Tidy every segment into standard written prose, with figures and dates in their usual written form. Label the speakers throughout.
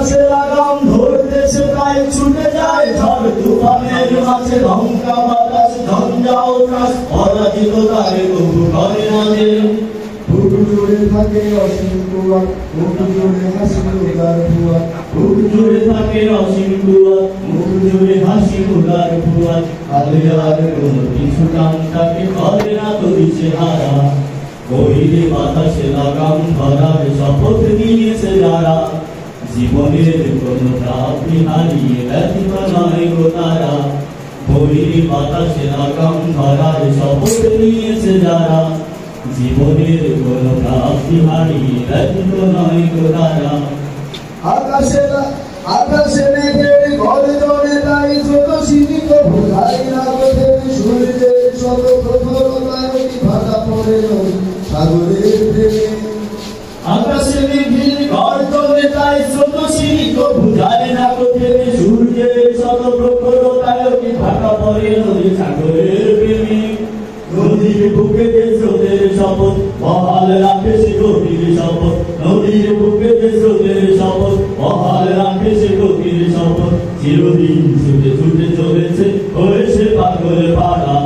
Speaker 1: আকাশে লাগাম ধরতেছে তাই ছুটে যায় ঝড় তুফানের মাঝে লঙ্কা বাতাস ঝঞ্ঝা উল্লাস পরাজিত তারে তবু করে না যে
Speaker 2: বুক জুড়ে থাকে অসীম কুয়া মুখ জুড়ে হাসি উদার ভুয়া
Speaker 1: বুক জুড়ে থাকে অসীম কুয়া মুখ জুড়ে হাসি উদার ভুয়া আলে আর কোনো কিছু কাম তাকে করে না তো দিশে হারা বহিরে বাতাসে লাগাম ধরার শপথ নিয়েছে যারা জীবনের কোনো প্রাপ্তি হারিয়ে ব্যথিত নয় গো তারা বহিরে বাতাসে লাগাম ধরার শপথ নিয়েছে যারা জীবনের কোনো প্রাপ্তি হারিয়ে ব্যথিত নয় গো তারা
Speaker 2: আকাশে মেঘের গর্জনে তাই ছোট সীমিত ভোলাই না বোধে সূর্যের শত প্রখরতায় ভাটা পড়ে সাগরের প্রেমে
Speaker 1: আকাশে মেঘের গর্জনে তাই ছোট সীমিত বুঝায় না কোথেকে সূর্যের শত প্রখরতায় ভাটা পড়ে নদী সাগরের প্রেমে নদীর বুকে যে স্রোতের শপথ বহাল রাখে সে গতির শপথ নদীর বুকে যে স্রোতের শপথ বহাল রাখে সে গতির শপথ চিরদিন ছুটে ছুটে চলেছে হয়েছে পাগল পাড়া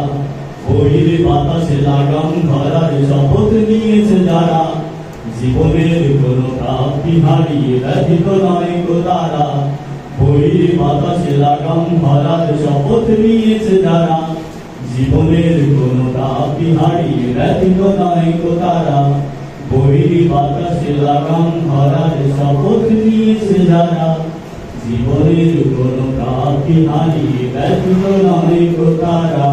Speaker 1: বহিরে বাতাসে লাগাম ধরার শপথ নিয়েছে যারা জীবনের কোনো প্রাপ্তি হারিয়ে ব্যথিত নয় গো তারা বহিরে বাতাসে লাগাম ধরার শপথ নিয়েছে যারা জীবনের কোনো প্রাপ্তি হারিয়ে ব্যথিত নয় গো তারা বহিরে বাতাসে লাগাম ধরার শপথ নিয়েছে যারা জীবনের কোনো প্রাপ্তি হারিয়ে ব্যথিত নয় গো তারা।